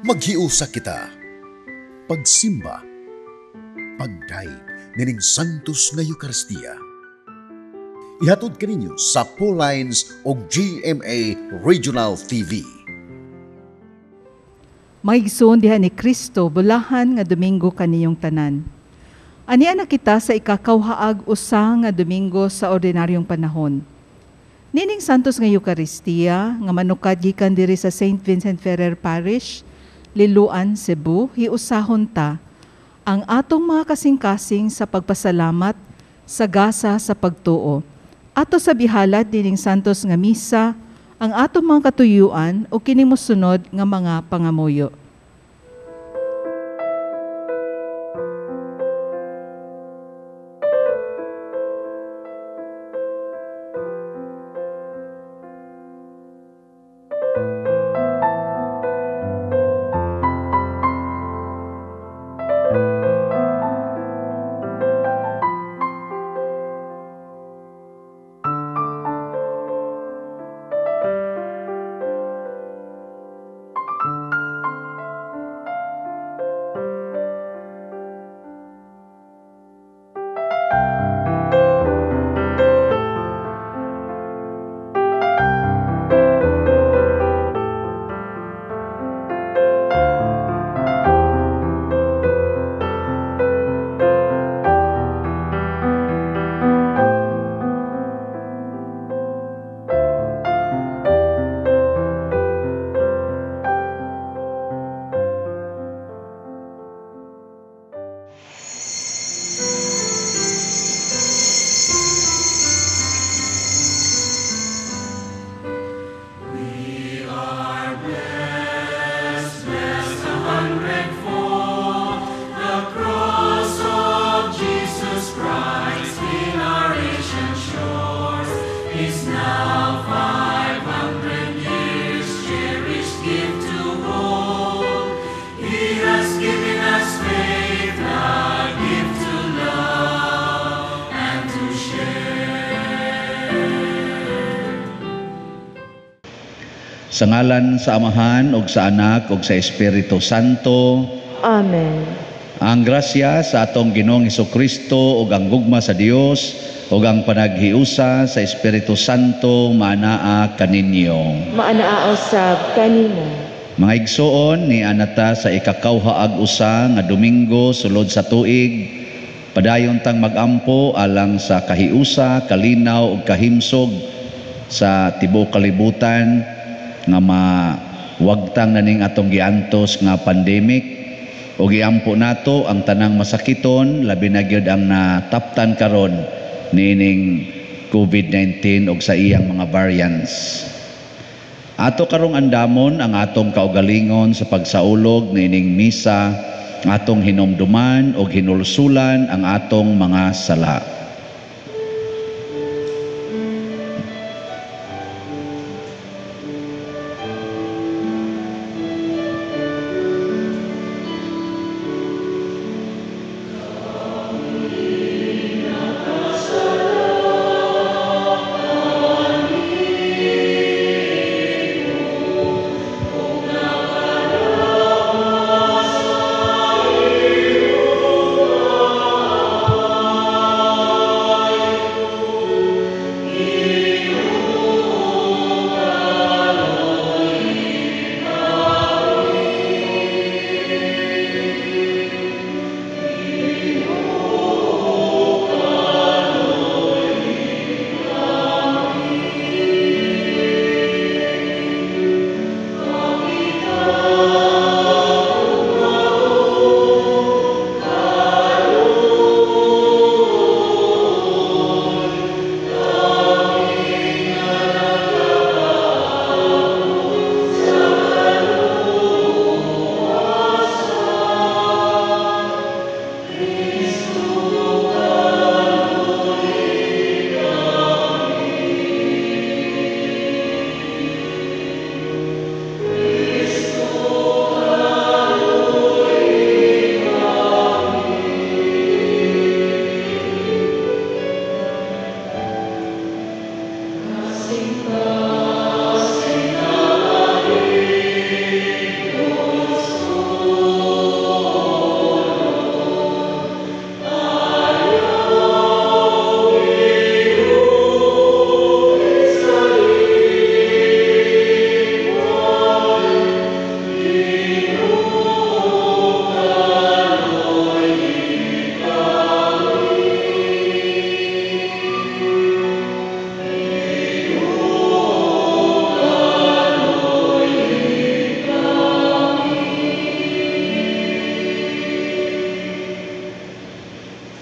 Maghiusa kita, pagsimba, pagdaig nining Santos nga Eucharistia. Ihatod kaninyo sa Pauline's o GMA Regional TV. Maigsoon diha ni Kristo, bulahan nga Domingo kaniyong tanan. Ania na kita sa ikakawhaag usa nga Domingo sa ordinaryong panahon. Nining Santos nga Eucharistia, nga manukad gikan diri sa St. Vincent Ferrer Parish, Liloan, Cebu, hiusahon ta ang atong mga kasing-kasing sa pagpasalamat, sa gasa sa pagtuo. Ato sa bihalad dining Santos nga misa, ang atong mga katuyuan o kinimusunod nga mga pangamuyo. Sa ngalan sa Amahan ug sa Anak ug sa Espiritu Santo. Amen. Ang grasya sa atong Ginoong Hesukristo ug ang gugma sa Dios ug ang panaghiusa sa Espiritu Santo maanaa kaninyo. Maanaa usab kanimo. Mga igsoon, ni anata sa ikakawhaag usa nga Domingo sulod sa tuig, padayon tang magampo alang sa kahiusa, kalinaw ug kahimsog sa tibuok kalibutan nga mawagtang naning atong giantos nga pandemic o giampo nato ang tanang masakiton, labi na gyud ang nataptan karon nining COVID-19 ug sa iyang mga variants. Ato karong andamon ang atong kaugalingon sa pagsaulog nining misa, atong hinumduman ug hinulsulan ang atong mga sala.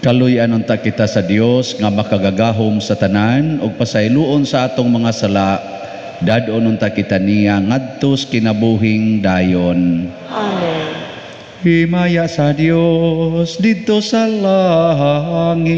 Kaluy-an unta kita sa Dios nga makagagahom sa tanan ug pasayloon sa atong mga sala. Dadon unta kita niya ngadtos kinabuhing dayon. Amen. Himaya sa Dios dito sa langit.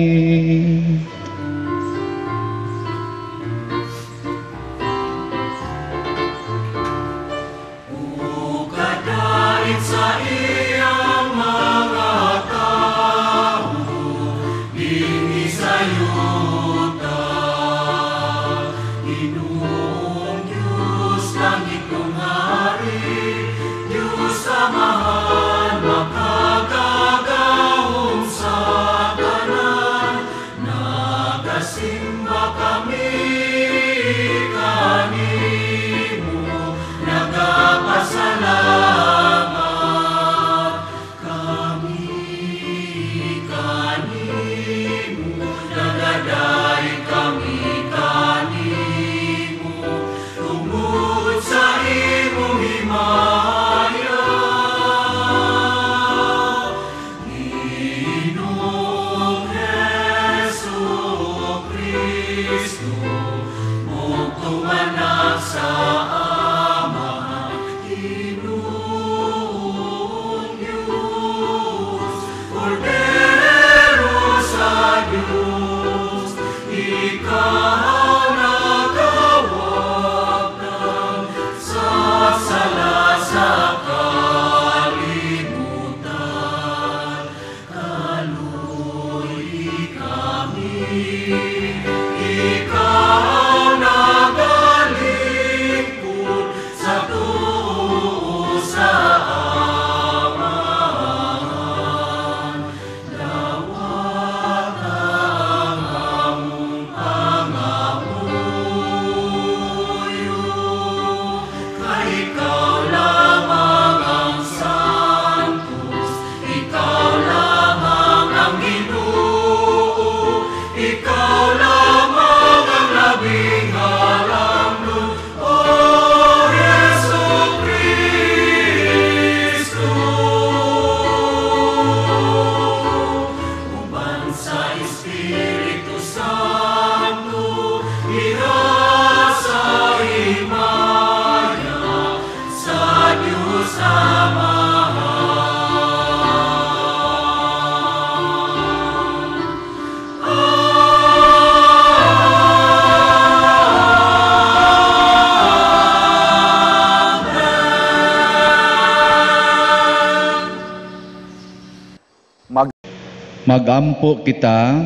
Magampo kita.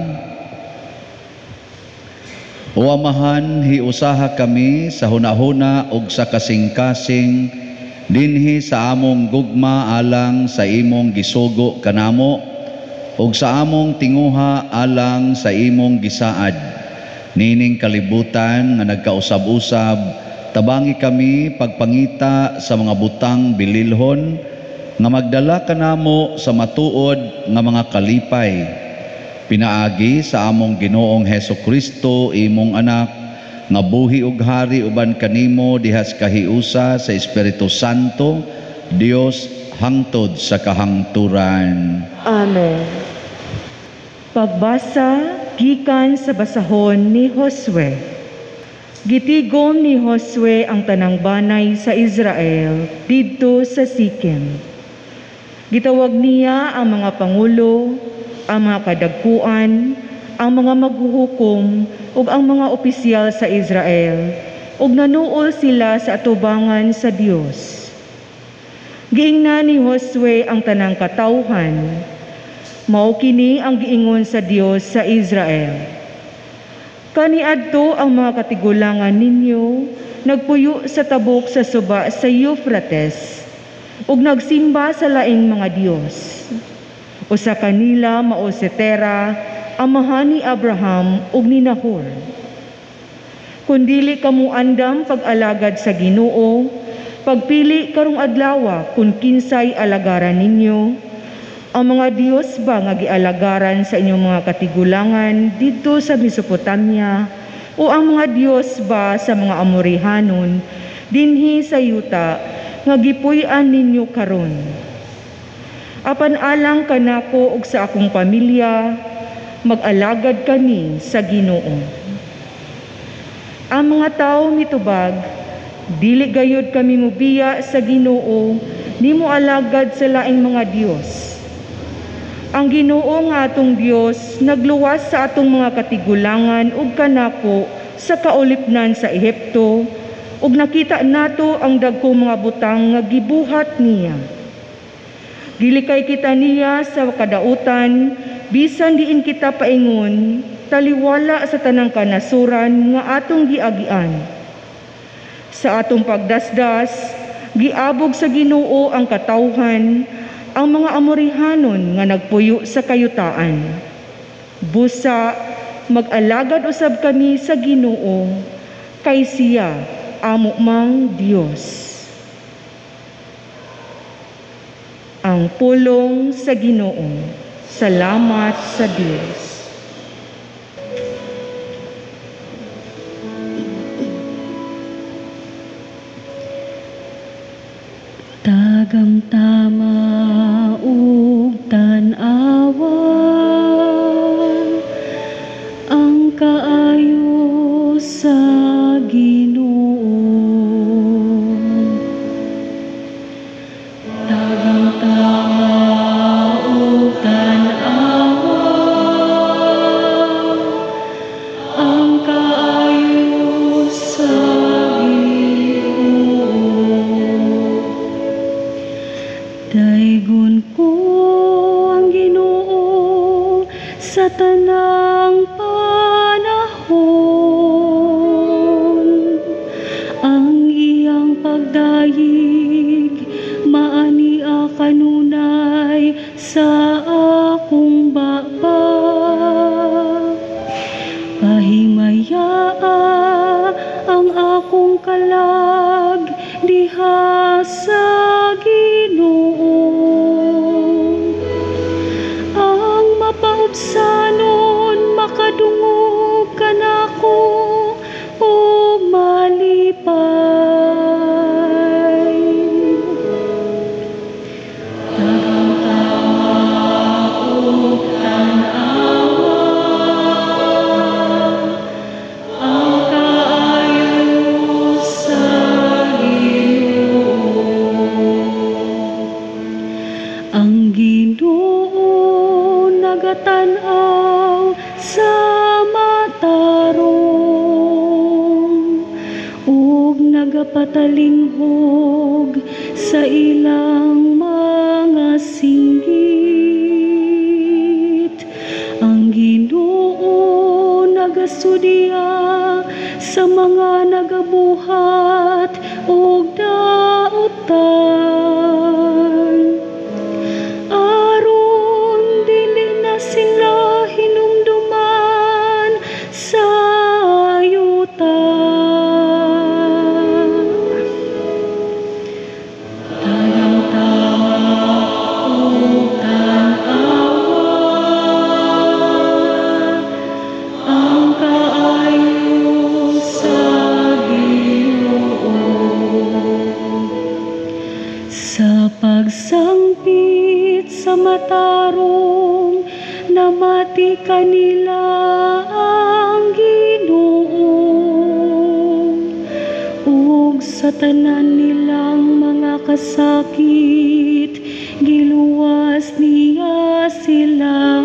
O Amahan, hiusaha kami sa hunahuna ug sa kasing-kasing dinhi sa among gugma alang sa imong gisugo kanamo ug sa among tinguha alang sa imong gisaad. Nining kalibutan nga nagkausab-usab, tabangi kami pagpangita sa mga butang bililhon nga magdala kanamo sa matuod nga mga kalipay. Pinaagi sa among Ginoong Hesukristo imong anak nga buhi ug hari uban kanimo dihas kahiusa sa Espiritu Santo, Dios hangtod sa kahangturan. Amen. Pagbasa gikan sa basahon ni Josue. Gitigom ni Josue ang tanang banay sa Israel didto sa Sikem. Gitawag niya ang mga pangulo, ang mga kadagkuan, ang mga maghuhukom, ug ang mga opisyal sa Israel, ug nanuol sila sa atubangan sa Dios. Giingnan ni Josue ang tanang katawhan, mao kini ang giingon sa Dios sa Israel. Kaniadto ang mga katigulangan ninyo, nagpuyo sa tabok sa suba sa Euphrates, ug nagsimba sa laing mga Dios. Usa kanila mao si Tera, amahan ni Abraham ug ni Nahor. Kundili kamo andam pag-alagad sa Ginoo, pagpili karong adlaw kun kinsay alagaran ninyo, ang mga Dios ba nga gialagaran sa inyong mga katigulangan didto sa Mesopotamia, o ang mga Dios ba sa mga Amorihanon dinhi sa yuta nga gipuy-an ninyo karon? Apan alang kanako ug sa akong pamilya, mag-alagad kani sa Ginoo. Ang mga tao mitubag, dili gayud kami mubiya sa Ginoo, nimo alagad sa laing mga Dios. Ang Ginoo nga atong Dios nagluwas sa atong mga katigulangan ug kanako sa kaulipnan sa Ehipto, ug nakita nato ang dagkong mga butang nga gibuhat niya. Gilikay kita niya sa kadautan, bisan diin kita paingon, taliwala sa tanang kanasuran nga atong giagian. Sa atong pagdasdas, giabog sa Ginoo ang katawhan, ang mga Amorihanon nga nagpuyo sa kayutaan. Busa, mag-alagad usab kami sa Ginoo, kay siya amo mang Dios. Ang pulong sa Ginoo. Salamat sa Diyos. Tagamtama ug tan-awa ang kaayo sa Ginoo. Tagamtama ug tan-awa ang kaayo sa daygon ko ang Ginoo sa tanang panahon. Ang iyang pagdayig maania kanunay sa akong baba. Pahimayaa ang akong kalag diha sa Ginoo. Ang mapaubsanon makadungog kanako o malipay. Tagamtama ug tan-awa ang kaayo sa ang Ginoo nagatan-aw sa matarong ug nagapatalinghog sa ilang mga singgit. Ang Ginoo nagasudya sa mga nagabuhat ug dautan. Aron dili na sila hinumduman sa yuta. Tagamtama ug tan-awa ang kaayo sa Ginoo. Sa pagsangpit sa matarong, namati kanila ang Ginoo. Ug sa tanan nilang mga kasakit, giluwas niya sila.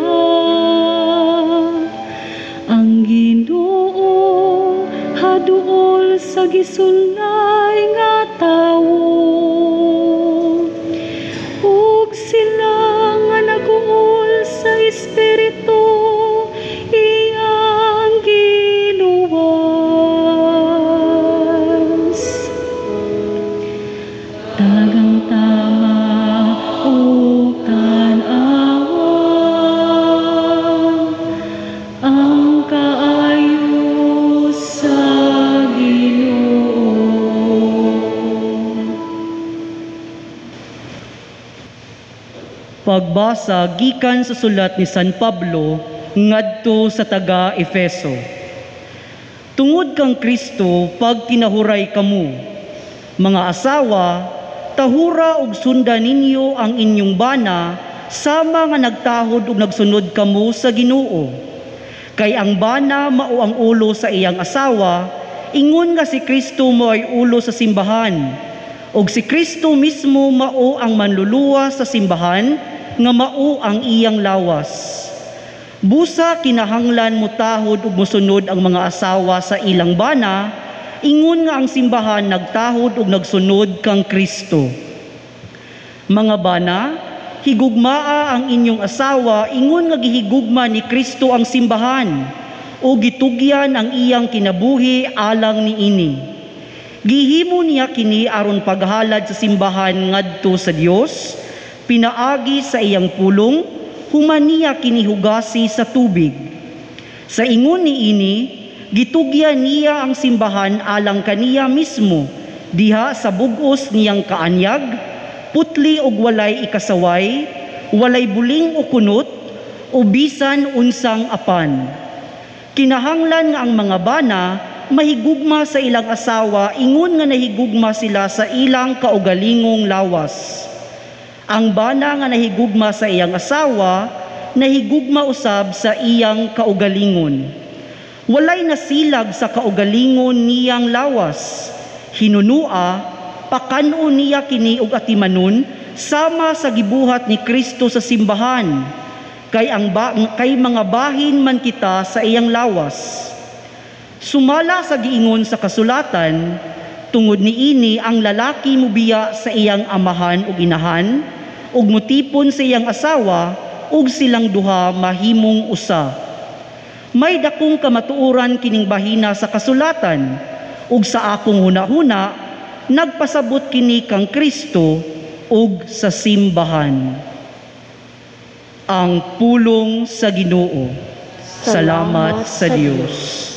Ang Ginoo haduol sa gisulay nga tawo. Ug sila nga naguol sa Espiritu, iyang giluwas. Tagamtama ug tan-awa ang kaayo sa Ginoo. Pagbasa gikan sa sulat ni San Pablo ngadto sa taga Efeso. Tungod kang Kristo pag kinahuray kamo, mga asawa, tahura ug sundan ninyo ang inyong bana sama nga nagtahod ug nagsunod kamo sa Ginoo. Kay ang bana mao ang ulo sa iyang asawa, ingon nga si Kristo mo ay ulo sa simbahan, ug si Kristo mismo mao ang manluluwa sa simbahan, nga mao ang iyang lawas. Busa kinahanglan mo tahod ug mosunod ang mga asawa sa ilang bana, ingon nga ang simbahan nagtahod ug nagsunod kang Kristo. Mga bana, higugmaa ang inyong asawa, ingon nga gihigugma ni Kristo ang simbahan, o gitugyan ang iyang kinabuhi alang niini. Gihimo niya kini aron paghalad sa simbahan ngadto sa Dios, pinaagi sa iyang pulong, human niya kinihugasi sa tubig. Sa ingon niini, gitugyan niya ang simbahan alang kaniya mismo, diha sa bugos niyang kaanyag, putli og walay ikasaway, walay buling o kunot, o bisan unsang apan. Kinahanglan nga ang mga bana mahigugma sa ilang asawa, ingon nga nahigugma sila sa ilang kaugalingong lawas. Ang bana nga nahigugma sa iyang asawa, nahigugma usab sa iyang kaugalingon. Walay nasilag sa kaugalingon niyang lawas. Hinunua, pakanon niya kini og atimanon sama sa gibuhat ni Kristo sa simbahan, kay mga bahin man kita sa iyang lawas. Sumala sa giingon sa kasulatan, tungod niini ang lalaki mubiya sa iyang amahan ug inahan, ug mutipon sa iyang asawa, ug silang duha mahimong usa. May dakong kamatuoran kining bahina sa kasulatan, ug sa akong hunahuna, nagpasabot kini kang Kristo ug sa simbahan. Ang pulong sa Ginoo. Salamat sa Dios.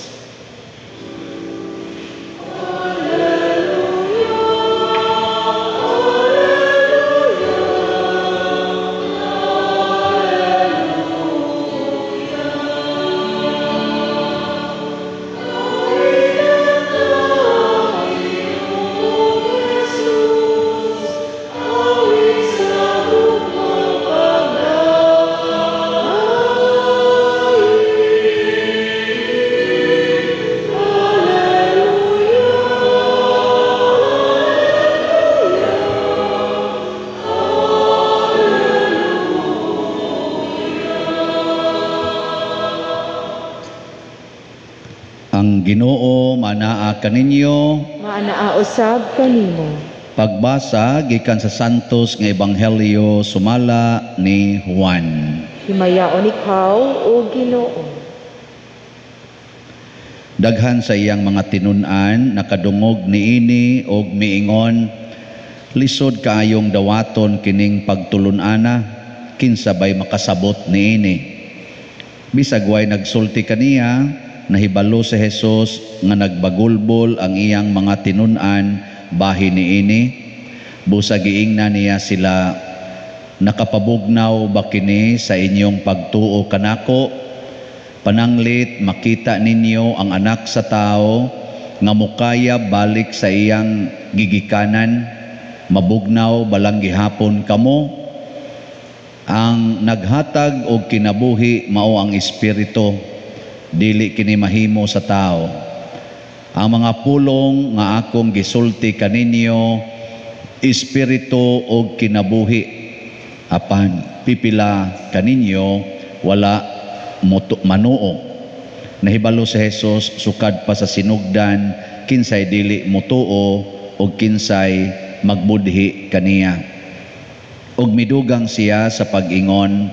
Ang Ginoo manaa kaninyo. Maanaa usab kanimo. Pagbasa gikan sa Santos nga Ebanghelyo sumala ni Juan. Himayaon ikaw o Ginoo. Daghan sa iyang mga tinun-an nakadungog niini og miingon, lisod kaayong dawaton kining pagtulun-ana, kinsabay makasabot niini. Bisag way nagsulti kaniya, nahibalo si Jesus nga nagbagulbol ang iyang mga tinun-an bahin niini. Busa giingna niya sila, nakapabugnaw ba kini sa inyong pagtuo kanako? Pananglit makita ninyo ang anak sa tao nga mukaya balik sa iyang gigikanan, mabugnaw balang gihapon kamo. Ang naghatag og kinabuhi mao ang espiritu, dili kini mahimo sa tao. Ang mga pulong nga akong gisulti kaninyo, espiritu og kinabuhi, apan pipila kaninyo wala manuo. Nahibalo si Jesus sukad pa sa sinugdan, kinsay dili motuo o kinsay magbudhi kaniya. Og midugang siya sa pag-ingon,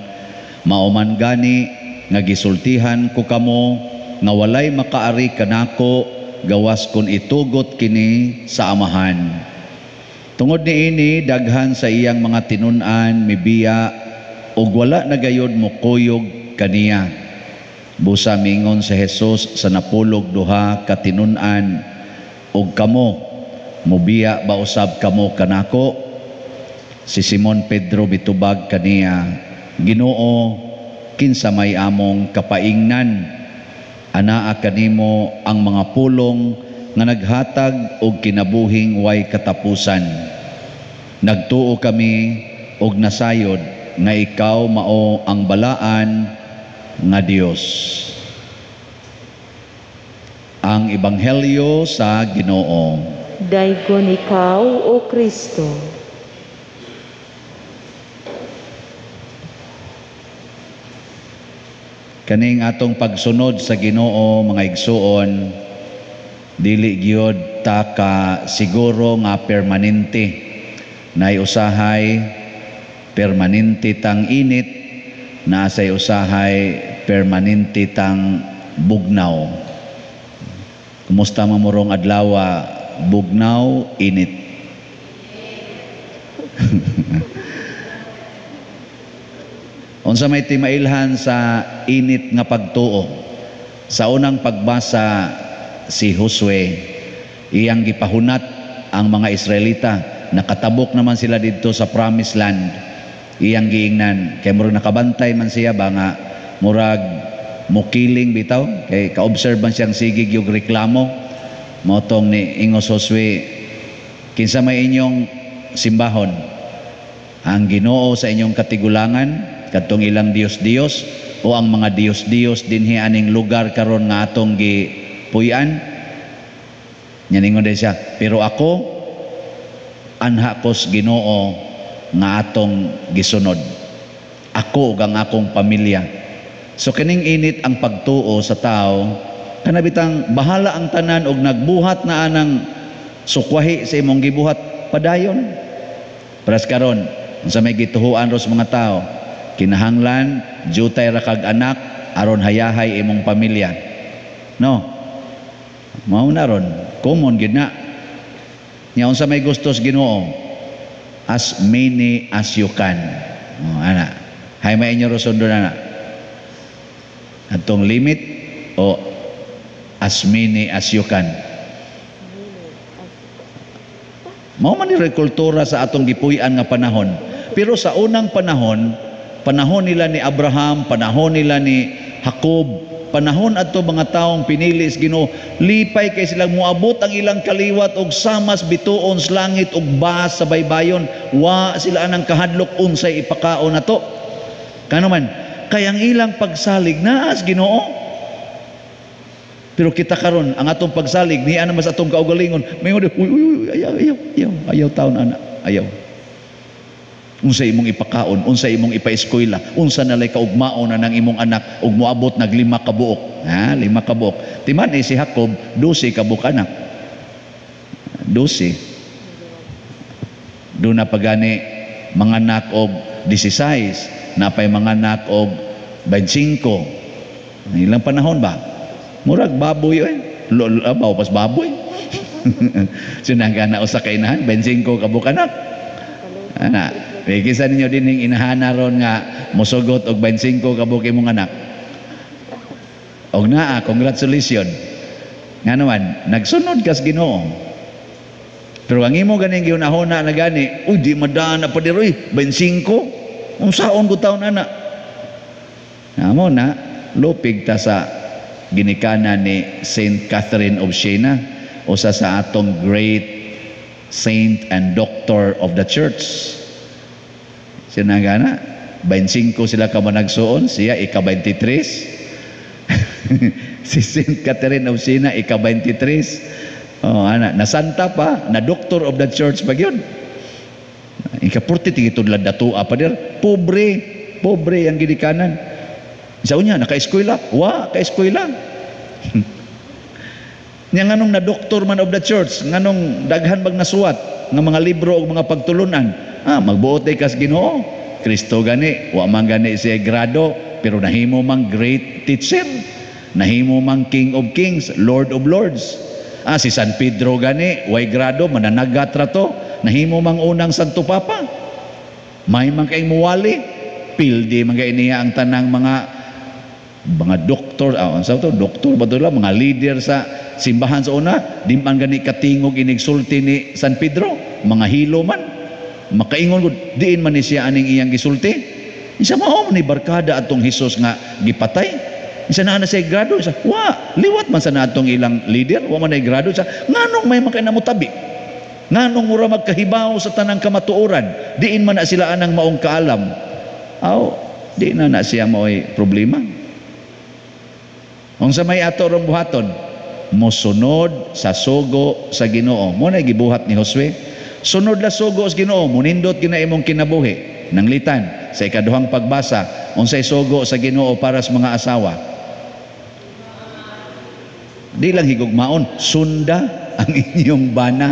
mauman gani nga gisultihan ko kamo nga walay makaari kanako gawas kun itugot kini sa amahan. Tungod niini daghan sa iyang mga tinun-an mibiya og wala na gayud mokuyog kaniya. Busa mingon si Jesus sa napulog duha ka tinun-an, og kamo mubiya ba usab kamo kanako? Si Simon Pedro bitubag kaniya, Ginoo, kinsa may among kapaingnan, anaa kanimo ang mga pulong nga naghatag og kinabuhing way katapusan. Nagtuo kami og nasayod nga ikaw mao ang balaan nga Dios. ang Ebanghelyo sa Ginoo. Daygon ikaw, O Kristo. Kaning atong pagsunod sa Ginoo, mga igsuon, dili gyud ta ka siguro nga permanente. Nay usahay permanente tang init, nasay usahay permanente tang bugnaw. Kumusta mamurong adlaw, bugnaw, init? Unsa may timailhan sa init nga pagtuo? Sa unang pagbasa si Josue, iyang gipahunat ang mga Israelita. Nakatabok naman sila dito sa Promised Land. Iyang giingnan, kay murag nakabantay man siya ba nga murag mukiling bitaw, kay kaobserve man siyang sigig yung reklamo. Motong ni ingos Josue, kinsa may inyong simbahon? Ang Ginoo sa inyong katigulangan, katong ilang Dios-Dios, o ang mga Dios-Dios dinhi aning lugar karon nga atong gipuy-an? Nyaningon din siya, pero ako anha kos Ginoo nga atong gisunod, ako ug ang akong pamilya. So kining init ang pagtuo sa tao, kanabitang bahala ang tanan og nagbuhat na anang sukwahi sa imong gibuhat, padayon. Paras karon unsa may gituhuan ros mga tao, kinahanglan jutay ra kag anak aron hayahay imong pamilya, no? Mao na ron common gid na nya. Unsa may gustos Ginoo, as many as you can. Ana hay may inyo rosundo na atong limit, o as many as you can. Mao man ni kultura sa atong gipuy-an nga panahon. Pero sa unang panahon, panahon nila ni Abraham, panahon nila ni Jacob, panahon adto mga taong pinili sa Ginoo, lipay kay silang moabot ang ilang kaliwat og samas bituon sa langit og bahas sa baybayon. Wa sila anang kahadlok unsay ipakaon nato. Kano man kay ang ilang pagsalig naa sa Ginoo. Pero kita karon ang atong pagsalig niya naman sa atong kaugalingon, may ayaw taon ana, ayaw. Unsa imong ipakaon, unsa imong ipaeskwela, unsa nalay kaugmaon na ng imong anak ug moabot nag 5 ka buok. 5 ka buok. Timan si Jacob 12 ka buok anak. 12. Doon na pagani manganak og 16, napay manganak og 25. Ilang panahon ba? Murag baboy labaw pas baboy. Sinagana usa ka inahan 25 ka buok anak. Ana, kisa ninyo din yung inahana ron nga musugot og 25 kabuk imong anak. Og naa, congratulations. Nga naman, nagsunod kas Ginoo. Pero ang imo ganing giunahona na gani, uy di madaan na pa diroy, 25. Unsaon ko taon ana? Amo na, lupig ta sa ginikanan ni Saint Catherine of Siena, usa sa atong great saint and doctor of the church. Sinagana 25 sila ka managsuon, siya ika-23. Si Saint Catherine of Siena ika-23. Ana nasanta pa, na doctor of the church pa gyud. Ika-40 tigitudlad datua pa der. Pobre ang ginikanan. Sa unya naka-eskwela, ka-eskwela. Nya nganong na doktor man of the church, nganong daghan bag nasuwat nga mga libro o mga pagtulunan, magbuot ay kas Ginoo. Kristo gani, wa man gani siya grado, pero nahimo mang great teacher, nahimo mang King of Kings, Lord of Lords. Si San Pedro gani, way grado, mananagat ra to, nahimo mang unang Santo Papa. May man kay muwali, pildi man kay niya ang tanang mga doktor, doktor ba ito mga leader sa simbahan sa una, di man gani katingog inigsulti ni San Pedro, mga hilo man, makaingon gud diin man ni siya aning iyang gisulti. Isa mao ni barkada atong Hesus nga gipatay. Isa na siya grado, isa, liwat man sa natong ilang leader, wa man ay grado, isa, nganong may makinamutabi? Nganong mura magkahibaw sa tanang kamatuoran? Diin man na sila anang maong kaalam. Di na siya mao'y problema. Kung sa may ato rong buhaton, mosunod sa sugo sa Ginoo. Mo na gibuhat ni Josue. Sunod la sugo sa Ginoo, munindot gina imong kinabuhi. Nanglitan sa ikaduhang pagbasa, unsay sugo sa Ginoo para sa mga asawa. Di lang higugmaon, sunda ang inyong bana.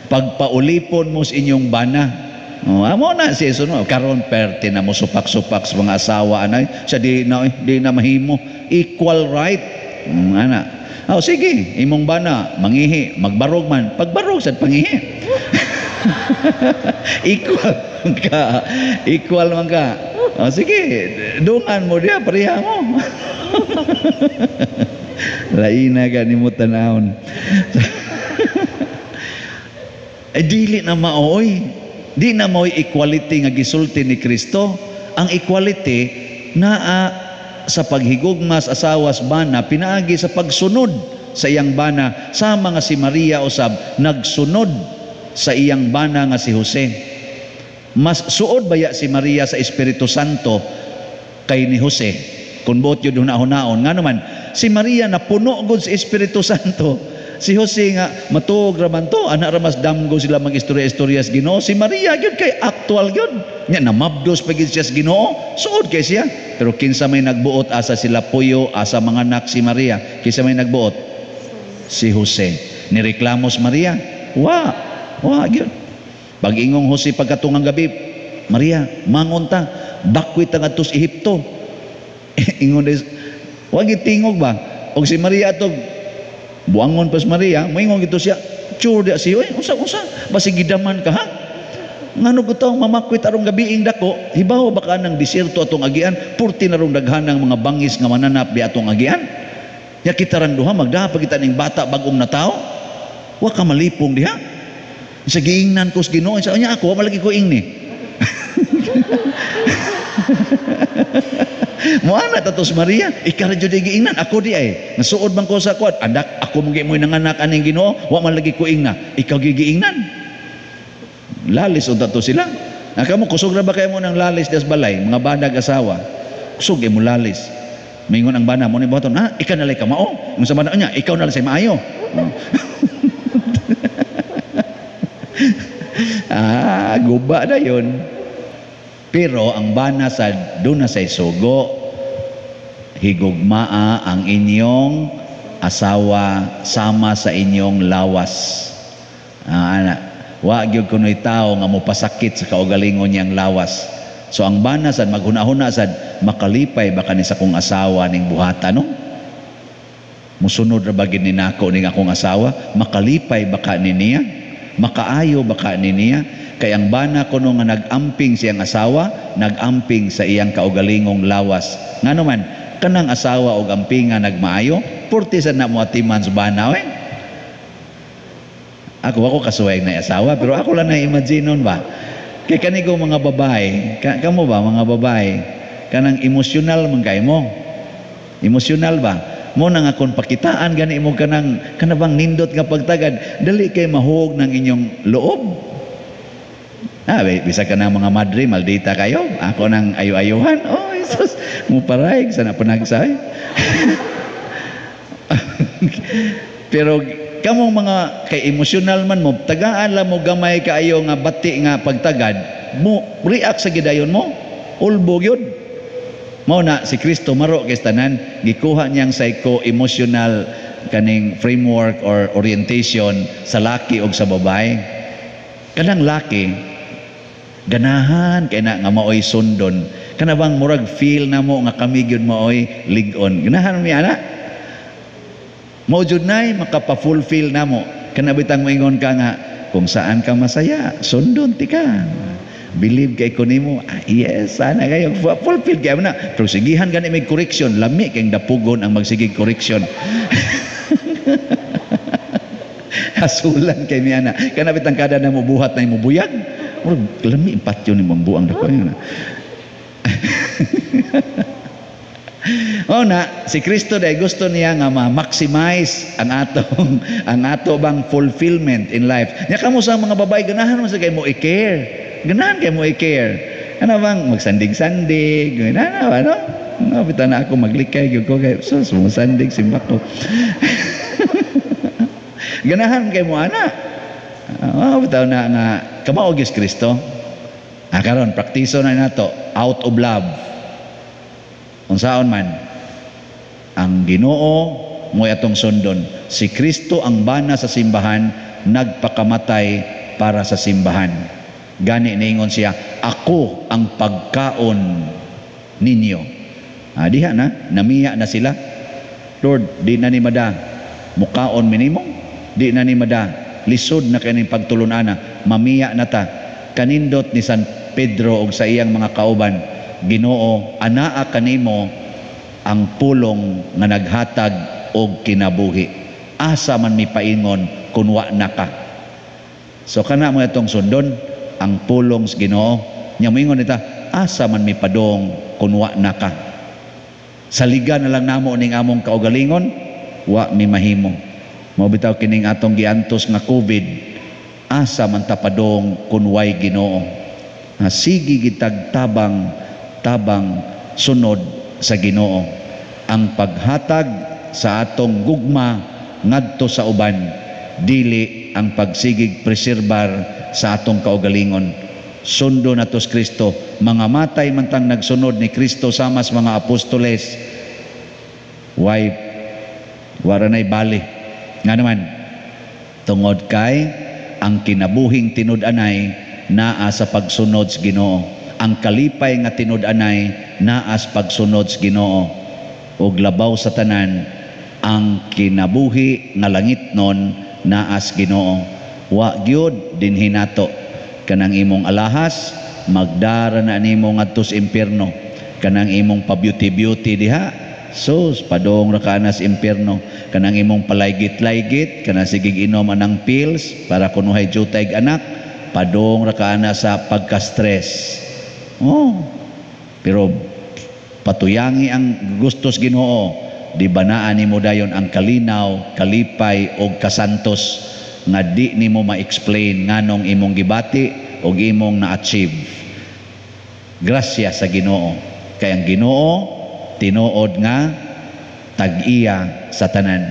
Pagpaulipon mo sa inyong bana. Amo na si sunod. Karon perte na mo supak-supak sa mga asawa anay. Siya di na mahimo. Equal right. Ana. Sige, imong bana, mangihi, magbarog man. Pagbarog sa pangihi. Equal man ka. Sige, dungan mo diya, pareha mo. Laina ka ni mo tanahon. Dili na maoy. Di na maoy equality nga gisulti ni Kristo. Ang equality naa sa paghigugmas asawas bana pinaagi sa pagsunod sa iyang bana, sama nga si Maria usab nagsunod sa iyang bana nga si Jose. Mas suod baya si Maria sa Espiritu Santo kay ni Jose kun buot yun hunaon nga naman si Maria napuno gud sa Espiritu Santo. Si Jose nga matuog raman to, anak ramas damgo sila mag-istorya-istorya sa Ginoo. Si Maria gyud kay actual gyud. Nya namabdos pa gyud siya sa Ginoo. Suod kay siya. Pero kinsa may nagbuot asa sila puyo, asa mga anak si Maria. Kinsa may nagbuot? Si Jose. Nireklamo si Maria. Wa gyud. Pag-ingong Jose pagkatungang gabi, Maria, mangon ta, dakwit ta ngadto sa Ehipto. Ingon des, wa gyud tingog ba? Og si Maria atog buangon pas Maria, moingon gito siya, "Chur dia siyo, usa basi gidaman ka ha? Ngano gutaw mamakwit arong gabiing dako, hibaw baka nang disyerto atong agian, purti na rong daghanang mga bangis nga mananap di atong agian. Ya kita rang duha magdaha pa kita ning bata bagong natawo. Wa ka malipong diha. Sa giingnan ko sa Ginoo, sa nya ako wa malagi ko ingni." Muana tatos Maria, ikaw jud giingnan ako di ay. Nasuod man ko sa kuat, anak ako mong gimoy nanganak aning Ginoo, wa man lagi ko ingna. Ikaw giingnan. Lalis og tato sila. Kamo kusog ra ba kayo mo ng lalis des balay, mga banag asawa. Kusog mo lalis. Mingon ang bana mo ni boton, ikaw na lay ka mao. Unsa man niya, ikaw na say maayo. Guba na yun. Pero ang bana sa doon na sa sugo, higugmaa ang inyong asawa sama sa inyong lawas. Wa gyud kunoy tao nga mopasakit sa kaugalingon niyang lawas. So ang bana sad maghuna-huna sad makalipay baka ni sa kong asawa ning buhatan no? Musunod ra bagid ni nako ning akong asawa, makalipay baka ni niya, makaayo baka ni niya. Kay ang bana kuno nga nagamping siyang asawa, nagamping sa iyang kaugalingong lawas. Ngano man kanang asawa og ampingan nagmaayo, purti sad na mo atiman sa bana we. Ako kasuway na asawa, pero ako lang na-imagine nun ba? Kay kanigo mga babae, kamo ba mga babae, kanang emosyonal man kay mo. Emosyonal ba? Mo nang akong pakitaan gani mo kanabang nindot nga pagtagad, dali kay mahug ng inyong loob. Bisa ka na mga madre, maldita kayo. Ako nang ayo-ayuhan. Oh, Jesus, muparayag sana panagsay. Pero kamong mga kay emosyonal man mo, tagaan lang mo gamay kaayo nga bati nga pagtagad, mo react sa gidayon mo, ulbo gyud. Mao na si Kristo maro kay tanan, gikuha niyang psycho-emotional kaning framework or orientation sa laki og sa babae. Kanang laki ganahan kay na nga maoy sundon, kana bang murag feel na mo nga kami gyud maoy ligon, ganahan mi ana. Mao jud nay makapa-fulfill namo. Kana bitang moingon ka nga kung saan ka masaya, sundon ti ka. Believe kay ko nimo. Yes, sana kayo fulfill kay na. Pero sigihan gani may correction, lami kay dapugon ang magsigig correction. Hasulan kay mi ana. Kana bitang kada na mo buhat na mo buyag. Murag lami patyo ni mambuang dako yun. Na si Kristo day gusto niya nga ma-maximize ang ato bang fulfillment in life. Nya kamo sa mga babae ganahan mo sa kay mo i-care. Ganahan kay mo i-care. Ano bang magsandig-sandig, ganahan ano? Bitan na ako maglikay gyud ko kay sus mo sandig simbak ko. Ganahan kay mo ana. Bitaw na nga kamaog is Kristo. Karon praktiso na nato out of love. Unsaon man ang Ginoo mo atong sundon. Si Kristo ang bana sa simbahan, nagpakamatay para sa simbahan. Gani niingon siya, ako ang pagkaon ninyo. Diha na, namiya na sila. Lord, di na ni mada mukaon minimo, di na ni mada lisod na kaning pagtulunana, mamiya na ta. Kanindot ni San Pedro og sa iyang mga kauban, Ginoo, anaa kanimo ang pulong nga naghatag og kinabuhi. Asa man mipaingon kun wa na ka. So kana mo itong sundon ang pulong sa Ginoo. Nya moingon nita, asa man mipadong kun wa na ka. Saligan na lang namo ning among kaugalingon, wa mi mahimo. Mao bitaw kining atong giantos nga COVID, asa man tapadong kun way Ginoo. Sige gitag tabang sunod sa Ginoo. Ang paghatag sa atong gugma ngadto sa uban, dili ang pagsigig preserbar sa atong kaugalingon. Sundo natos Kristo, mga matay man tang nagsunod ni Kristo sama sa mga apostoles, wara nay bali. Nga naman, tungod kay ang kinabuhing tinud-anay naa sa pagsunod sa Ginoo. Ang kalipay nga tinud-anay naa sa pagsunod sa Ginoo. Ug labaw sa tanan, ang kinabuhi nga langitnon naa sa Ginoo. Wa gyud din hinato kanang imong alahas magdara na nimo ngadto sa impierno. Kanang imong pa-beauty diha, sus, padong ra ka na sa impierno. Kanang imong palaygit-laygit, kanang sigig inom anang pills para kunuhay jutay anak, padong ra ka na sa pagka-stress. Pero patuyangi ang gustos Ginoo, di banaan nimo dayon ang kalinaw, kalipay og kasantos nga di nimo ma-explain nganong imong gibati og imong na-achieve. Grasya sa Ginoo. Kay ang Ginoo tinuod nga tag-iya sa tanan.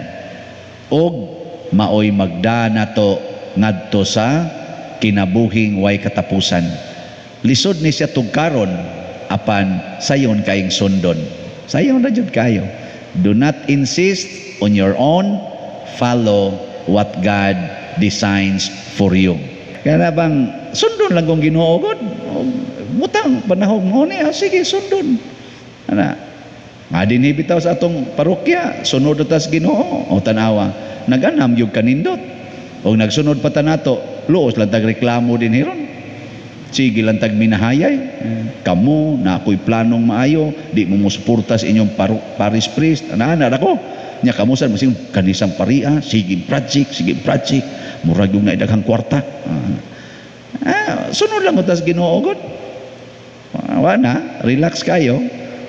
Og maoy magda nato ngadto sa kinabuhing way katapusan. Lisod ni siya tugkaron apan sayon kaing sundon. Sayon ra jud kayo. Do not insist on your own, follow what God designs for you. Kaya bang sundon lang kung Ginoo gud. Butang panahon mo niya, sige sundon. Dinhi bitaw sa atong parokya, sunod ta sa Ginoo. O tanawa, naganam yung kanindot. O nagsunod pa ta nato, luos lang tag reklamo din hiron. Sige lang tag minahayay. Kamu na ako'y planong maayo, di mo musuporta sa inyong parish priest. Ana ako. Nya kamusan mo sing kanisang paria, sige project, murag yung naidaghang kwarta. Sunod lang utas Ginoo gud. Wana, relax kayo.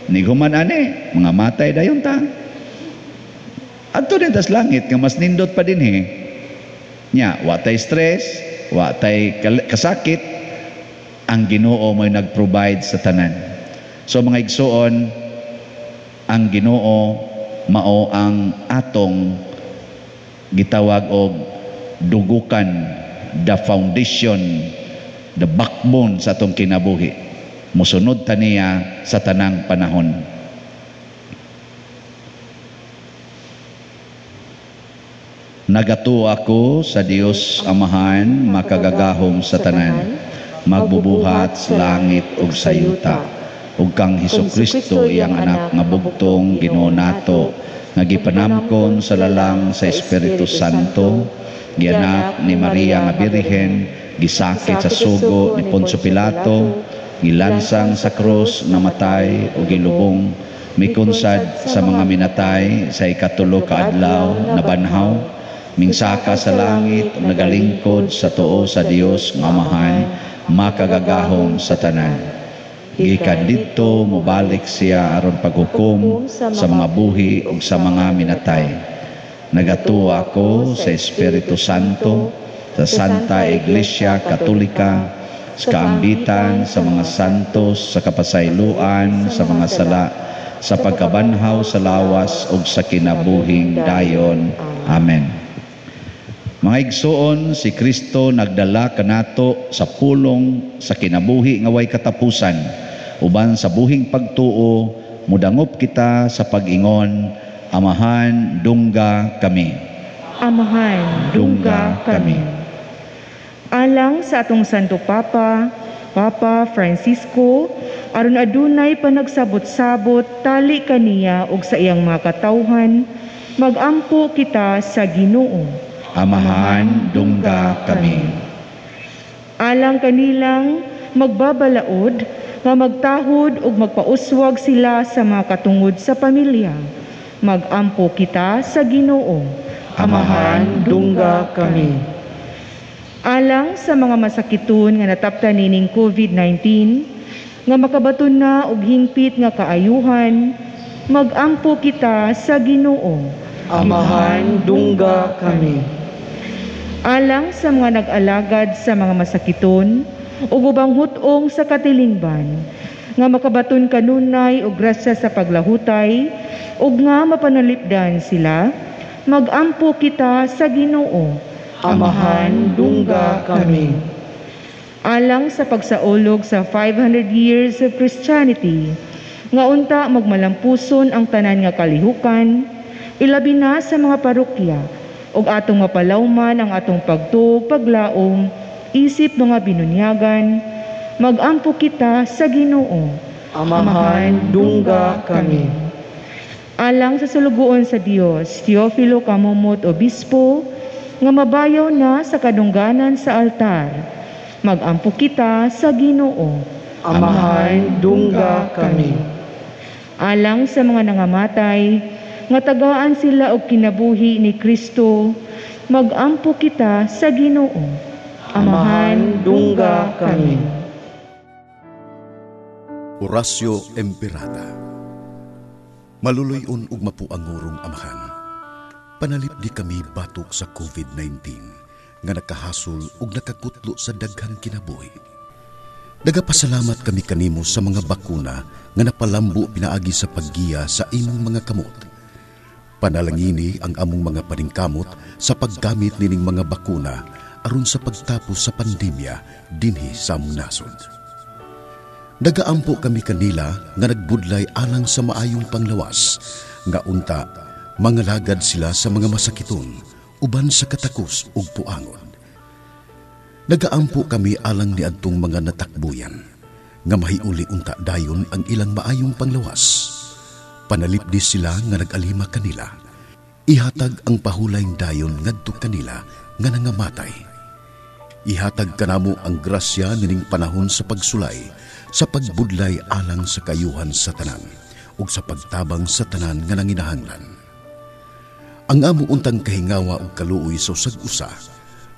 Niguman ani, mga matay dayon ta. Adto din tas langit nga mas nindot pa din Nya, watay stress, watay kasakit, ang Ginoo mo'y nag-provide sa tanan. So mga igsoon, ang Ginoo mao ang atong gitawag og dugukan, the foundation, the backbone sa atong kinabuhi. Musunod ta niya sa tanang panahon. Nagatuo ako sa Dios Amahan, makagagahom sa tanan, magbubuhat sa langit ug sa yuta, ug kang Hesukristo iyang anak nga bugtong Ginoo nato, nga gipanamkon sa lalang sa Espiritu Santo, gianak ni Maria nga Birhen, gisakit sa sugo ni Poncio Pilato, gilansang sa krus, namatay o gilubong, mikunsad sa mga minatay sa ikatulo ka adlaw na banhaw, mingsaka sa langit o nagalingkod sa tuo sa Dios nga Amahan, makagagahom sa tanan. Gikan didto mobalik siya aron paghukom sa mga buhi ug sa mga minatay. Nagatuo ako sa Espiritu Santo, sa Santa Iglesia Katolika, sa kaambitan sa mga santos, sa kapasayloan, sa mga sala, sa pagkabanhaw sa lawas ug sa kinabuhing dayon. Amen. Mga igsoon, si Kristo nagdala kanato sa pulong sa kinabuhi nga way katapusan. Uban sa buhing pagtuo, mudangop kita sa pag-ingon, Amahan, dungga kami. Amahan, dungga kami. Alang sa atong Santo Papa, Papa Francisco, aron adunay panagsabot-sabot tali kaniya ug sa iyang mga katawhan, magampo kita sa Ginoo. Amahan, dungga kami. Alang kanilang magbabalaod, nga magtahod ug magpauswag sila sa mga katungod sa pamilya. Magampo kita sa Ginoo. Amahan, dungga kami. Alang sa mga masakiton nga nataptan nining COVID-19, nga makabaton na og hingpit nga kaayuhan, magampo kita sa Ginoo. Amahan, dungga kami. Alang sa mga nag-alagad sa mga masakiton ug ubang hutong sa katilingban, nga makabaton kanunay og grasya sa paglahutay ug nga mapanalipdan sila, magampo kita sa Ginoo. Amahan, dungga kami. Alang sa pagsaulog sa 500 years of Christianity, nga unta magmalampuson ang tanan nga kalihukan, ilabi na sa mga parokya, ug atong mapalawman ang atong pagtuo, paglaom, isip mga binunyagan, magampo kita sa Ginoo. Amahan, dungga kami. Alang sa sulugoon sa Dios, Teofilo Kamumot Obispo, nga mabayaw na sa kadungganan sa altar, magampo kita sa Ginoo. Amahan, dungga kami. Alang sa mga nangamatay, nga tagaan sila og kinabuhi ni Kristo, magampo kita sa Ginoo. Amahan, dungga kami. Orasyo Emperata. Maluluyon ug mapuangurong Amahan, panalip di kami batok sa COVID-19 nga nakahasol ug nakakutlo sa daghang kinabuhi. Nagapasalamat kami kanimo sa mga bakuna nga napalambo pinaagi sa paggiya sa imong mga kamot. Panalangini ang among mga paningkamot sa paggamit nining mga bakuna aron sa pagtapos sa pandemya dinhi sa among nasod. Nagaampo kami kanila nga nagbudlay alang sa maayong panglawas, nga unta mangalagad sila sa mga masakiton uban sa katakos ug puangon. Nagaampo kami alang niadtong mga natakbuyan, nga mahiuli unta dayon ang ilang maayong panglawas. Panalipdi sila nga nag-alima kanila. Ihatag ang pahulayng dayon ngadto kanila nga nangamatay. Ihatag kanamo ang grasya nining panahon sa pagsulay, sa pagbudlay alang sa kayuhan sa tanan, ug sa pagtabang sa tanan nga nanginahanglan. Ang amo untang kahingawa ug kaluoy sa usag-usa,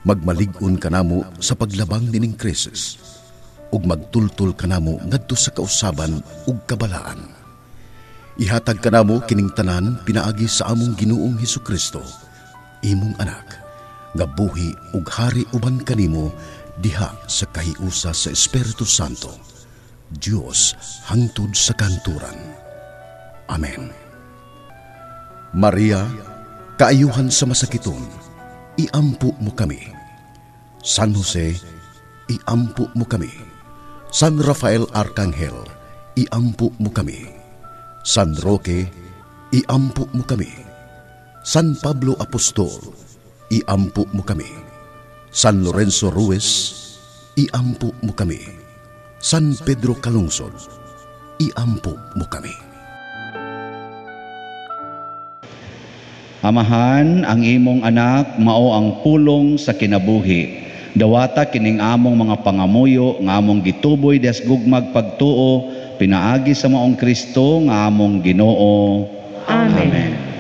magmalig-on kanamo sa paglabang nining krisis, ug magtultol kanamo ngadto sa kausaban ug kabalaan. Ihatag kanamo kining tanan pinaagi sa among Ginoong Hesukristo, imong anak, nga buhi ug hari uban kanimo diha sa kahiusa sa Espiritu Santo, Dios hangtod sa kanturan. Amen. Maria, kaayuhan sa masakiton, iampo mo kami. San Jose, iampo mo kami. San Rafael Arcangel, iampo mo kami. San Roque, iampo mo kami. San Pablo Apostol, iampo mo kami. San Lorenzo Ruiz, iampo mo kami. San Pedro Calungsod, iampo mo kami. Amahan, ang imong anak mao ang pulong sa kinabuhi. Dawata kining among mga pangamuyo nga among gituboy des gugmag pagtuo pinaagi sa maong Kristo nga among Ginoo. Amen.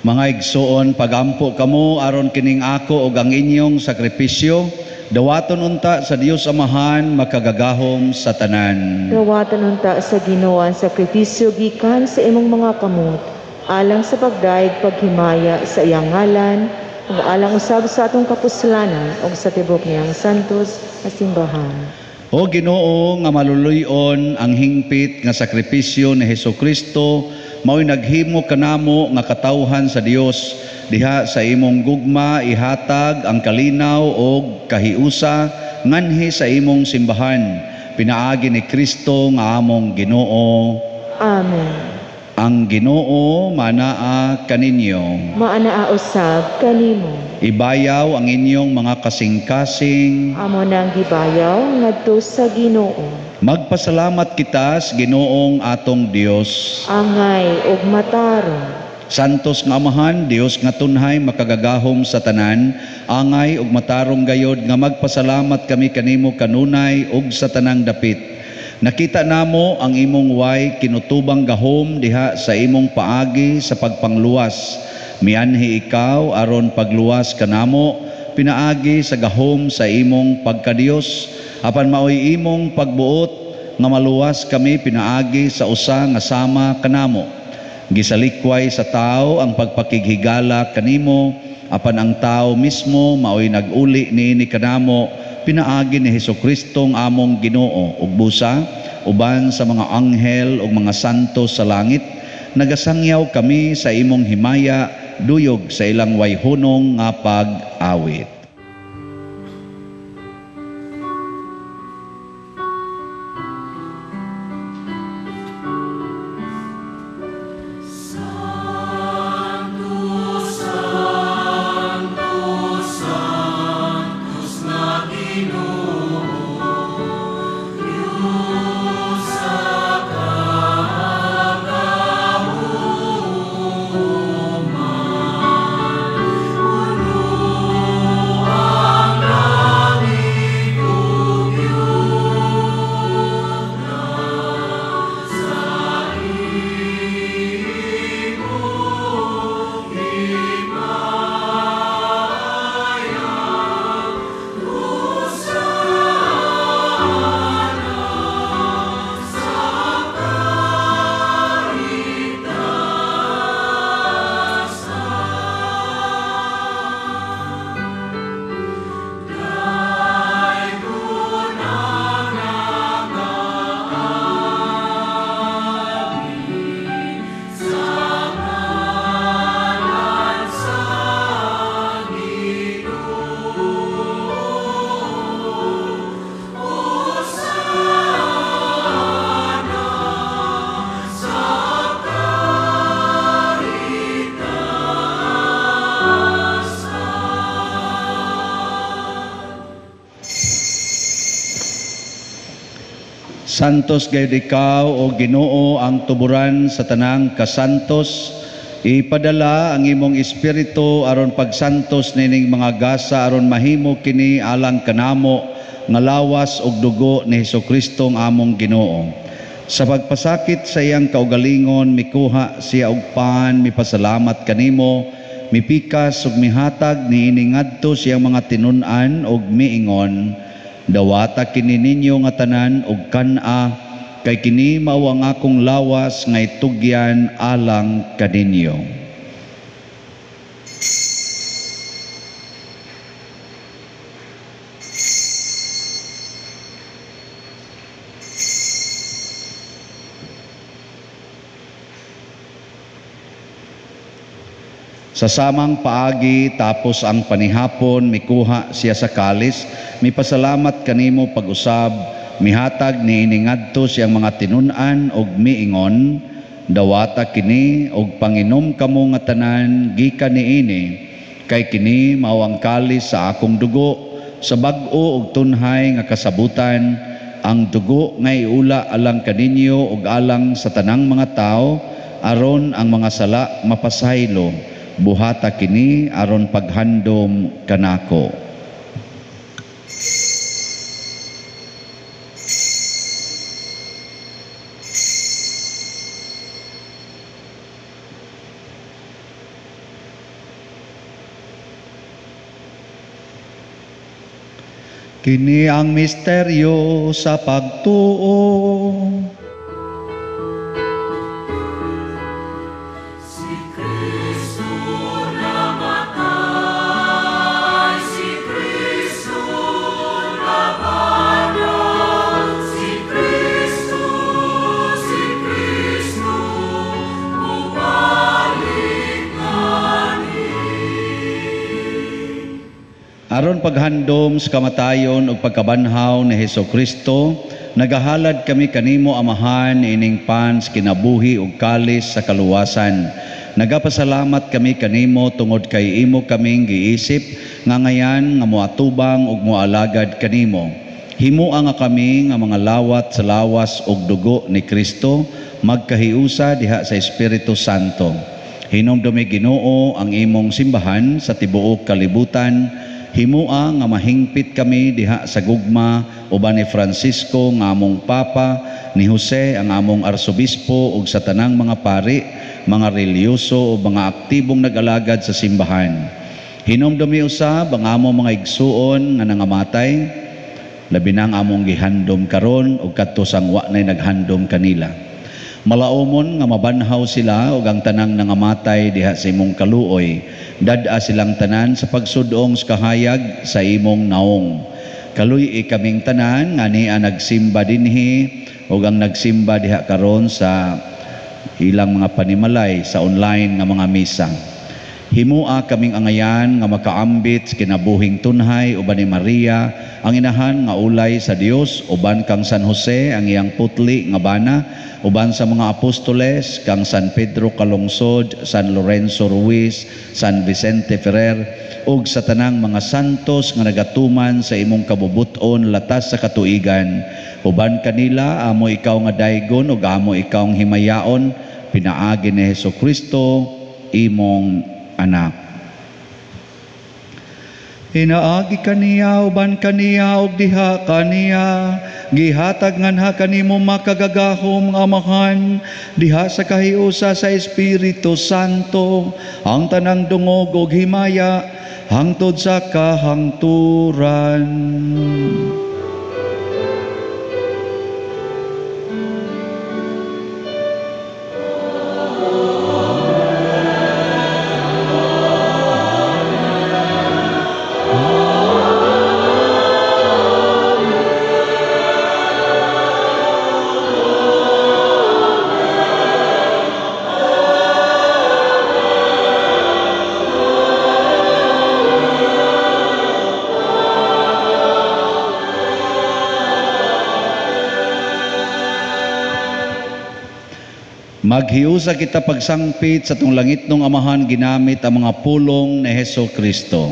Mga igsoon, pagampo kamo aron kining ako ug ang inyong sakripisyo, dawaton unta sa Dios Amahan makagagahom sa tanan. Dawatan unta sa Ginoo ang sakripisyo gikan sa imong mga kamot, alang sa pagdaig paghimaya sa iyang ngalan, ug alang usab sa atong kapuslanan ug sa tibok niyang santos nga simbahan. O Ginoo nga maluluyon ang hingpit nga sakripisyo ni Hesukristo, mao'y naghimo kanamo nga katawhan sa Dios, diha sa imong gugma ihatag ang kalinaw ug kahiusa nganhi sa imong simbahan. Pinaagi ni Kristo nga among Ginoo. Amen. Ang Ginoo manaa kaninyo. Maanaa usab kanimo. Ibayaw ang inyong mga kasing-kasing. Amo nang gibayaw ngadto sa Ginoo. Magpasalamat kita sa Ginoong atong Dios. Angay ug matarong. Santos nga Amahan, Dios nga tunhay makagagahom sa tanan, angay ug matarong gayod nga magpasalamat kami kanimo kanunay ug sa tanang dapit. Nakita namo ang imong way kinutubang gahom diha sa imong paagi sa pagpangluwas. Mianhi ikaw aron pagluwas kanamo, pinaagi sa gahom sa imong pagkadios, apan maoy imong pagbuot nga maluwas kami pinaagi sa usa nga sama kanamo. Gisalikway sa tao ang pagpakighigala kanimo, apan ang tao mismo maoy nag-uli niini kanamo, pinaagi ni Hesukristo ang among Ginoo ug busa uban sa mga anghel ug mga santos sa langit, nagasangyaw kami sa imong himaya duyog sa ilang wayhunong nga pag-awit. Santos gayud ikaw o Ginoo ang tuburan sa tanang kasantos. Ipadala ang imong espiritu aron pagsantos nining mga gasa aron mahimo kini alang kanamo nga lawas ug dugo ni Hesukristo ang among Ginoo. Sa pagpasakit sa iyang kaugalingon mikuha siya og pan, mipasalamat kanimo, mipikas ug mihatag niini ngadto siyang mga tinun-an ug miingon, dawata kini ninyo nga tanan ug kan-a, kay kini mao ang akong lawas nga itugyan alang kaninyo. Sa samang paagi tapos ang panihapon mikuha siya sa kalis, mipasalamat kanimo pag-usab, mihatag niini ngadto siyang mga tinun-an ug miingon, dawata kini ug panginom kamo nga tanan gikan niini, kay kini mao ang kalis sa akong dugo, sa bag-o ug tunhay nga kasabutan, ang dugo nga iula alang kaninyo ug alang sa tanang mga tao, aron ang mga sala mapasaylo. Buhata kini aron paghandom kanako. Kini ang misteryo sa pagtuo. Aron paghandom sa kamatayon ug pagkabanhaw ni Hesukristo, nagahalad kami kanimo Amahan ining pans kinabuhi ug kalis sa kaluwasan. Nagapasalamat kami kanimo tungod kay imo kaming giisip nga ngayan nga moatubang ug moalagad kanimo. Himua nga kami nga mga lawat sa lawas ug dugo ni Kristo magkahiusa diha sa Espiritu Santo. Hinumdumi Ginoo ang imong simbahan sa tibuok kalibutan. Himua nga mahingpit kami diha sa gugma uban ni Francisco nga among Papa, ni Jose ang among Arsobispo ug sa tanang mga pari, mga reliyoso o mga aktibong nag-alagad sa simbahan. Hinumdumi usab ang among mga igsuon nga nangamatay, labi na ang among gihandom karon ug kadto sang wa nay naghandom kanila. Malaumon nga mabanhaw sila ug ang tanang nangamatay diha sa imong kaluoy. Dad-a silang tanan sa pagsudong sa kahayag sa imong naong. Kaluy kaming tanan nga niya nagsimba dinhi ug ang nagsimba diha karon sa ilang mga panimalay sa online nga mga misa. Himua kaming angayan nga makaambit sa kinabuhing tunhay uban ni Maria ang inahan nga ulay sa Dios, uban kang San Jose ang iyang putli nga bana, uban sa mga apostoles kang San Pedro Calungsod, San Lorenzo Ruiz, San Vicente Ferrer ug sa tanang mga santos nga nagatuman sa imong kabubuton latas sa katuigan. Uban kanila amo ikaw nga daygon ug amo ikaw ang himayaon, pinaagi ni Hesukristo imong anak. Hinaagi kaniya uban kaniya ug diha kaniya gihatag nganha kanimo makagagahom nga Amahan diha sa kahiusa sa Espiritu Santo ang tanang dungog ug himaya hangtod sa kahangturan. Maghiusa kita pagsangpit sa tong langit ng Amahan ginamit ang mga pulong ni Hesukristo.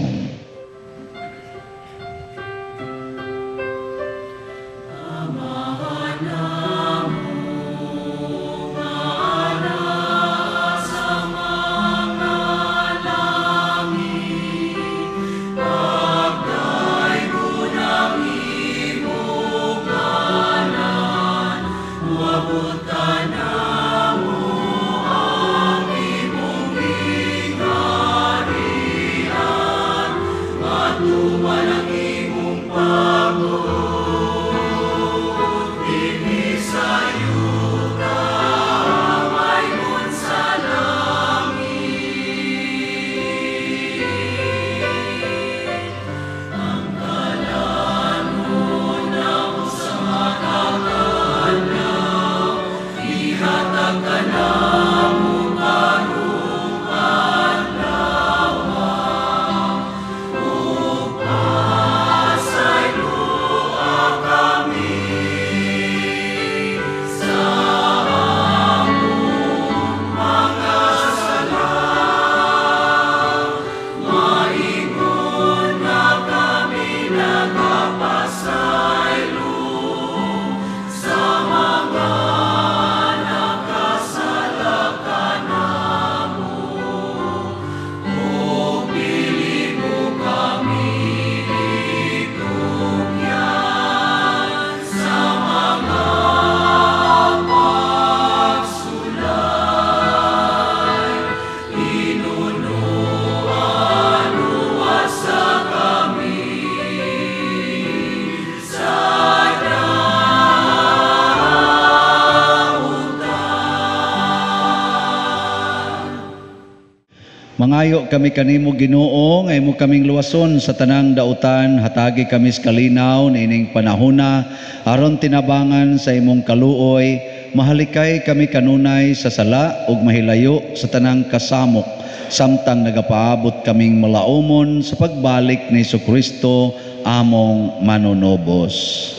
Mangayo kami kanimo Ginoo, nga imo kaming luwason sa tanang dautan, hatagi kami sa kalinaw niining panahona, aron tinabangan sa imong kaluoy, mahalikay kami kanunay sa sala ug mahilayo sa tanang kasamok, samtang nagapaabot kaming malaumon sa pagbalik ni Jesucristo among manunobos.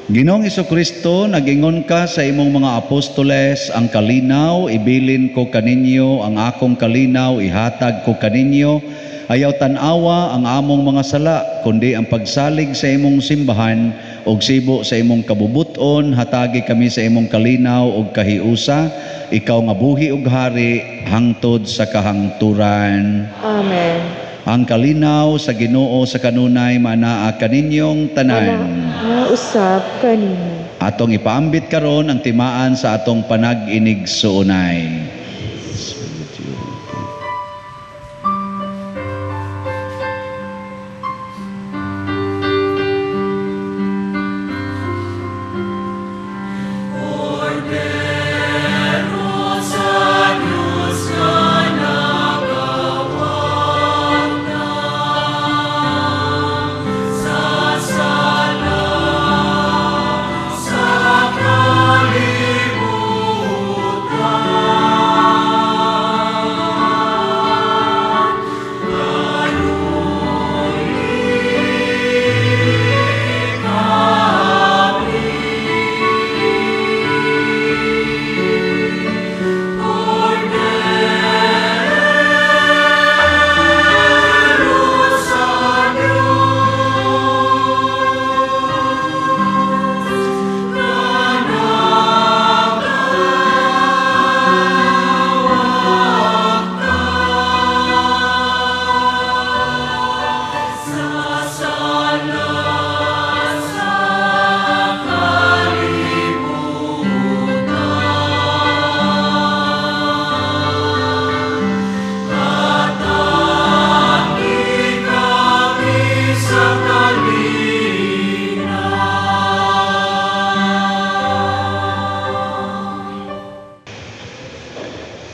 Ginoong Jesucristo, nag-ingon ka sa imong mga apostoles, ang kalinaw, ibilin ko kaninyo, ang akong kalinaw, ihatag ko kaninyo, ayaw tanawa ang among mga sala, kundi ang pagsalig sa imong simbahan, og sibo sa imong kabubuton, hatagi kami sa imong kalinaw og kahiusa, ikaw nga buhi ug hari, hangtod sa kahangturan. Amen. Ang kalinaw sa Ginoo sa kanunay manaa kaninyong tanan. Nga usab kanimo. Atong ipaambit karon ang timaan sa atong panag-inig suunay.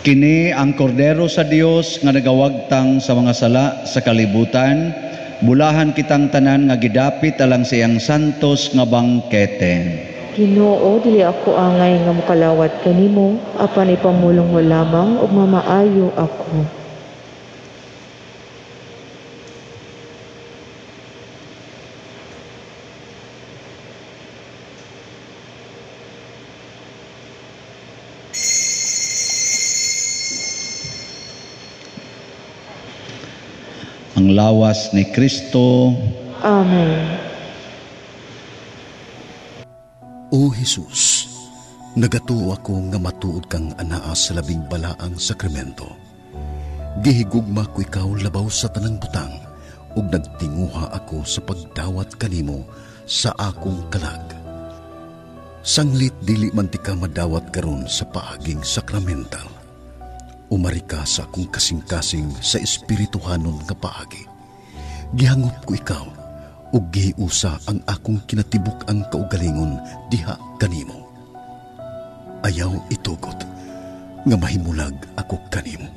Kini ang kordero sa Dios nga nagawagtang sa mga sala sa kalibutan, bulahan kitang tanan nga gidapit alang sa iyang santos nga bangkete. Ginoo, dili ako angay nga mokalawat kanimo, apan ipamulong mo lamang ug mamaayo ako. Ang lawas ni Kristo. Amen. O Jesus, nagatuo ako nga matuod kang anaa sa labing balaang sakramento. Gihigugma ko ikaw labaw sa tanang butang, ug nagtinguha ako sa pagdawat kanimo sa akong kalag. Sanglit dili man ti ka madawat karon sa paaging sakramental. Umari ka sa akong kasing-kasing sa espirituhanon nga paagi. Gihangop ko ikaw, ug gihiusa ang akong kinatibuk ang kaugalingon diha kanimo. Ayaw itugot, nga mahimulag ako kanimo.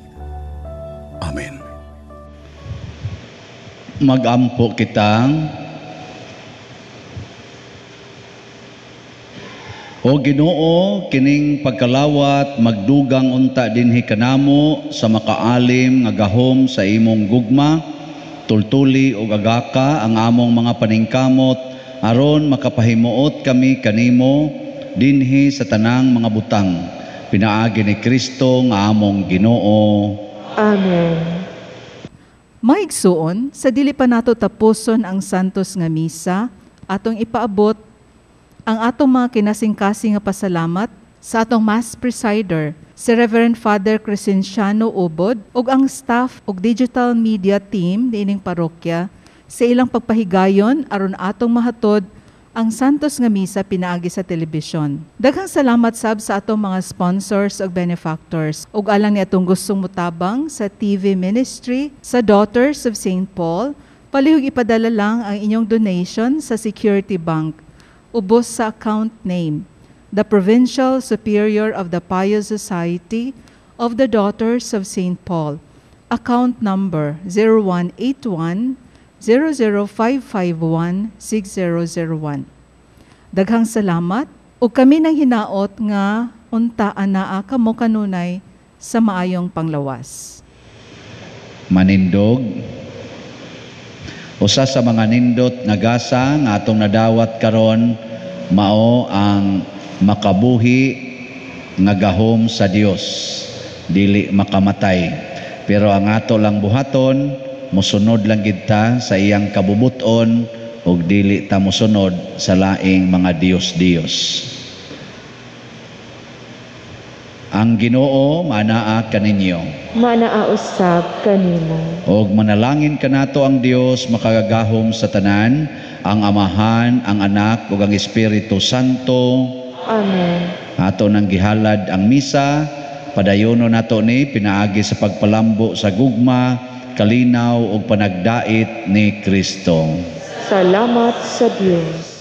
Amen. Magampo kitang. O Ginoo, kining pagkalawat magdugang unta dinhi kanamo sa makaalim nga gahom sa imong gugma, tultuli o agaka ang among mga paningkamot aron makapahimuot kami kanimo dinhi sa tanang mga butang. Pinaagi ni Kristo nga among Ginoo. Amen. Maigsuon, sa dili pa nato tapuson ang santos nga misa, atong ipaabot ang atong mga kinasing-kasing nga pasalamat sa atong Mass Presider, si Reverend Father Crescenciano Ubod, ug ang staff ug digital media team niining parokya sa ilang pagpahigayon aron atong mahatod ang Santos nga Misa pinaagi sa telebisyon. Daghang salamat sab sa atong mga sponsors ug benefactors ug alang ni atong gustong mutabang sa TV ministry sa Daughters of St. Paul, palihog ipadala lang ang inyong donation sa Security Bank ubos sa account name the Provincial Superior of the Pious Society of the Daughters of St. Paul, account number 0181 005516001. Daghang salamat ug kami nang hinaot nga unta anaa kamo kanunay sa maayong panglawas. Manindog. Usa sa mga nindot nga gasa nga atong nadawat karon mao ang makabuhi nga gahom sa Dios, dili makamatay. Pero ang ato lang buhaton, musunod lang gid ta sa iyang kabubuton ug dili ta musunod sa laing mga Dios-Dios. Ang Ginoo manaa kaninyo. Manaa usab kanimo. Og manalangin kanato ang Dios makagagahom sa tanan, ang Amahan, ang Anak ug ang Espiritu Santo. Amen. Ato nang gihalad ang misa, padayonon nato ni pinaagi sa pagpalambo sa gugma, kalinaw ug panagdait ni Kristo. Salamat sa Dios.